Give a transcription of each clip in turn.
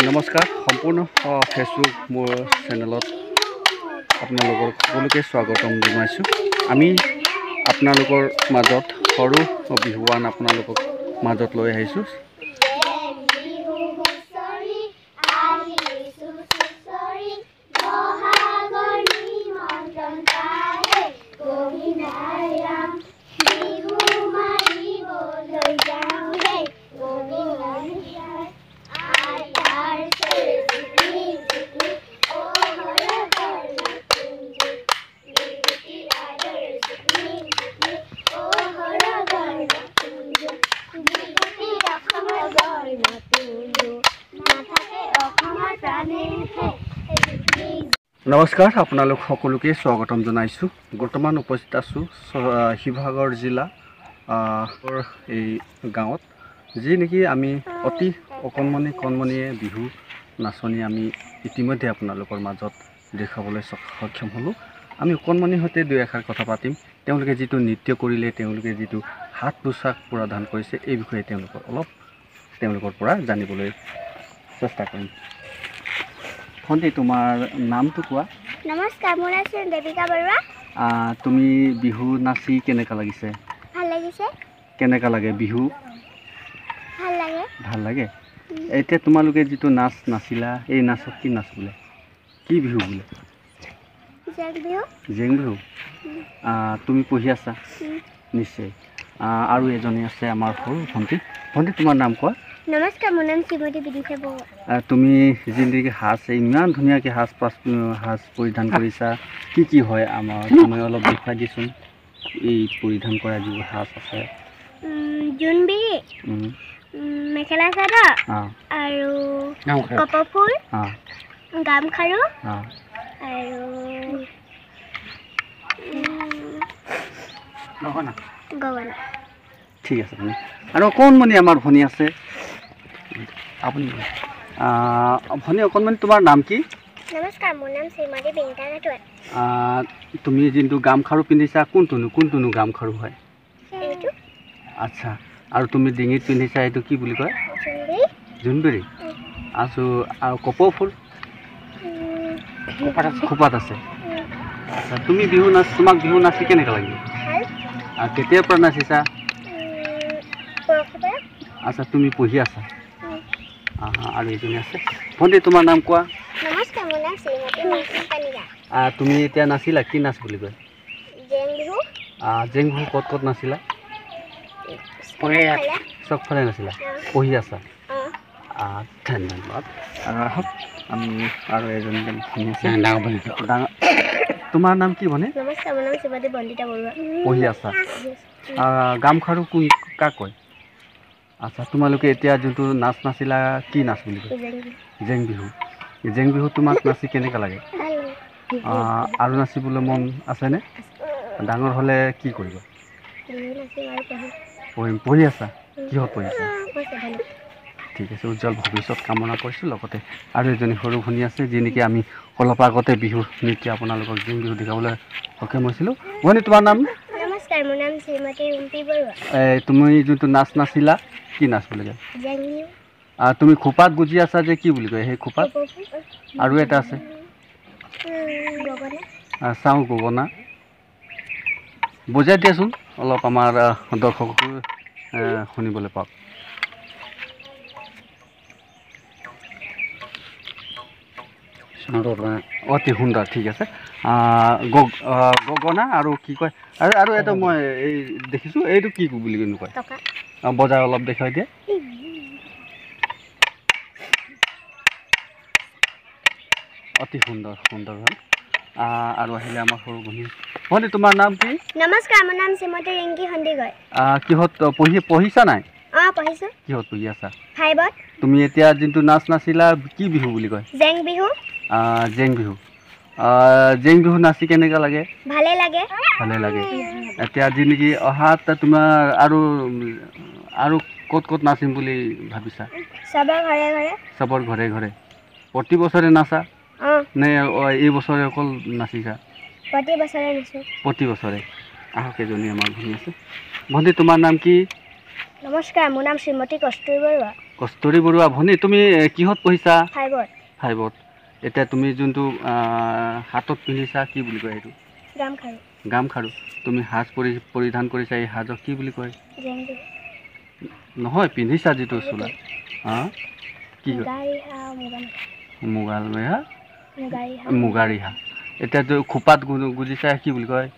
নমস্কাৰ সম্পূৰ্ণ ফেচবুক মোৰ চেনেলত আপোনালোকৰ সকলোকে স্বাগতম জনাইছোঁ। আমি আপোনালোকৰ মাজত সৰু বিহুৱান আপোনালোকক মাজত লৈ আহিছোঁ। নমস্কাৰ, আপোনালোক সকলোকে স্বাগতম জনাইছোঁ। বৰ্তমান উপস্থিত আছোঁ শিৱসাগৰ জিলা এই গাঁৱত, যি নেকি আমি অতি কণমণিয়ে বিহু নাচনি আমি ইতিমধ্যে আপোনালোকৰ মাজত দেখাবলৈ সক্ষম হ'লোঁ। আমি অকণমানিৰ সৈতে দুই এষাৰ কথা পাতিম। তেওঁলোকে যিটো নৃত্য কৰিলে, তেওঁলোকে যিটো হাত পোছাক পৰিধান কৰিছে, এই বিষয়ে তেওঁলোকৰ পৰা জানিবলৈ চেষ্টা কৰিম। ভণ্টি, তোমাৰ নামটো কোৱা। নমস্কাৰ, মোৰ নাম দেৱিকা বৰুৱা। তুমি বিহু নাচি কেনেকুৱা লাগিছে? ভাল লাগিছে। কেনেকুৱা লাগে বিহু? ভাল লাগে। ভাল লাগে। এতিয়া তোমালোকে যিটো নাচ নাচিলা, এই নাচক কি নাচ বোলে? কি বিহু বোলে? জেং বিহু। জেং বিহু। তুমি পঢ়ি আছা? নিশ্চয়। আৰু এজনী আছে আমাৰ সৰু ভণ্টি। ভণ্টি, তোমাৰ নাম কোৱা। নমস্কাৰ, মোৰ নাম শ্ৰীমতী বিদিশা বৰুৱা। তুমি যিহেতু ইমান ধুনীয়াকৈ সাজ পৰিধান কৰিছা, কি হয় আমাৰ তুমি অলপ দেখুৱাই দিছোন। এই পৰিধান কৰা যিবোৰ সাজ আছে, জোনবিৰি, মেখেলা চাদৰ আৰু কপৌ ফুল, গামখাৰু আৰু গগনা। ঠিক আছে। আৰু অকণমানি আমাৰ ভনী আছে, আপুনি ভনী অকণমানি, তোমাৰ নাম কি? নমস্কাৰ, মোৰ নাম শ্ৰীমতী বিনিতা ৰাথোৱা। তুমি যোনটো গামখাৰু পিন্ধিছা, কোনটোনো গামখাৰু হয়? এইটো। আচ্ছা, আৰু তুমি ডিঙিত পিন্ধিছা এইটো কি বুলি কয়? জোনবিৰি। আৰু কপৌ ফুল খোপাত আছে। আচ্ছা, তোমাক বিহু নাচি কেনেকুৱা লাগিব? কেতিয়াৰ পৰা নাচিছা? আচ্ছা, তুমি পঢ়ি আছা? আৰু এজনী আছে। ভণ্টি, তোমাৰ নাম কোৱা। নমস্কাৰ, মোৰ নাম শ্ৰীমতী মাছুম পানিকা। তুমি এতিয়া নাচিলা, কি নাচ বুলি কয়? জেং বিহু। জেং বিহু ক'ত নাচিলা? চবফালে নাচিলা। পঢ়ি আছা? ধন্যবাদ। আমি আৰু এজনী ভনী আছে। তোমাৰ নাম কি ভনী? নমস্কাৰ, মোৰ নাম শ্ৰীমতী বন্দিতা বৰুৱা। পঢ়ি আছা? গামখাৰু কাক কয়? আচ্ছা, তোমালোকে এতিয়া যোনটো নাচ নাচিলা, কি নাচ বুলি কয়? জেং বিহু। জেং বিহু তোমাক নাচি কেনেকুৱা লাগে? আৰু নাচিবলৈ মন আছেনে? ডাঙৰ হ'লে কি কৰিবা? পঢ়ি আছা? কিহত পঢ়িছা? ঠিক আছে, উজ্জ্বল ভৱিষ্যত কামনা কৰিছোঁ। লগতে আৰু এজনী সৰু ভনী আছে, যি নেকি আমি অলপ আগতে বিহু নৃত্য আপোনালোকক জেং বিহু দেখাবলৈ সক্ষম হৈছিলোঁ। ভনী, তোমাৰ নাম? নমস্কাৰ, মোৰ নাম শ্ৰীমতী ৰুম্পী বৰুৱা। তুমি যোনটো নাচ নাচিলা, কি নাচ বুলি কয়? জেং বিহু। তুমি খোপাত গুজি আছা যে, কি বুলি কয় সেই খোপাত? আৰু এটা আছে, চাওঁ গগনা। বুজাই দিয়াচোন অলপ, আমাৰ দৰ্শকো শুনিবলৈ পাওক। অতি সুন্দৰ, ঠিক আছে। গগনা আৰু কি কয়, আৰু এটা মই এই দেখিছোঁ, এইটো কি বুলি কয়? বজাই অলপ দেখুৱাই দিয়ে। অতি সুন্দৰ হয়। আৰু আহিলে আমাৰ সৰু ভনী। ভনী, তোমাৰ নাম কি? নমস্কাৰ, মোৰ নাম শ্ৰীমতী ৰিংকি সন্দিকৈ। কিহত পঢ়িছা নাই? পঢ়িছোঁ। কিহত পঢ়ি আছা? 5ত। তুমি এতিয়া যোনটো নাচ নাচিলা, কি বিহু বুলি কয়? জেং বিহু। জেং বিহু। জেং বিহু নাচি কেনেকুৱা লাগে? ভালে লাগে। এতিয়া যি নেকি অহাত তোমাৰ আৰু ক'ত নাচিম বুলি ভাবিছা? চবৰ ঘৰে ঘৰে। প্ৰতি বছৰে নাচা নে এই বছৰে অকল নাচিছা? প্ৰতি বছৰে নাচোঁ। প্ৰতি বছৰে। আহক, এজনী আমাৰ ভনী আছে। ভণ্টি, তোমাৰ নাম কি? নমস্কাৰ, মোৰ নাম শ্ৰীমতী কস্তুৰী বৰুৱা। কস্তুৰী বৰুৱা ভনী তুমি কিহত পঢ়িছা 5ত 5ত এতিয়া তুমি যোনটো হাতত পিন্ধিছা কি বুলি কয় এইটো গামখাৰু গামখাৰু তুমি সাজ পৰিধান কৰিছা এই সাজক কি বুলি কয় জেং বিহু নহয় পিন্ধিছা যিটো চোলা কি কয় মুগা ৰিহা মুগা ৰিহা এতিয়াতো খোপাত গুজিছা কি বুলি কয়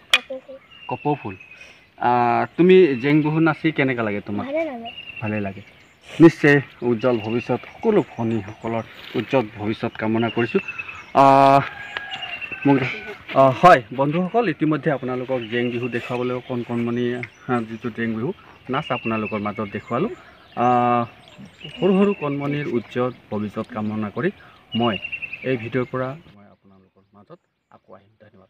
কপৌ ফুল তুমি জেং বিহু নাচি কেনেকুৱা লাগে তোমাক ভালে লাগে নিশ্চয় উজ্জ্বল ভৱিষ্যত সকলো ভনীসকলৰ উজ্জ্বল ভৱিষ্যত কামনা কৰিছোঁ হয় বন্ধুসকল ইতিমধ্যে আপোনালোকক জেং বিহু দেখুৱাবলৈ কণকণমণি যিটো জেং বিহু নাচ আপোনালোকৰ মাজত দেখুৱালোঁ সৰু সৰু কণমণিৰ উজ্জ্বল ভৱিষ্যত কামনা কৰি মই এই ভিডিঅ'ৰ পৰা মই আপোনালোকৰ মাজত আকৌ আহিম ধন্যবাদ।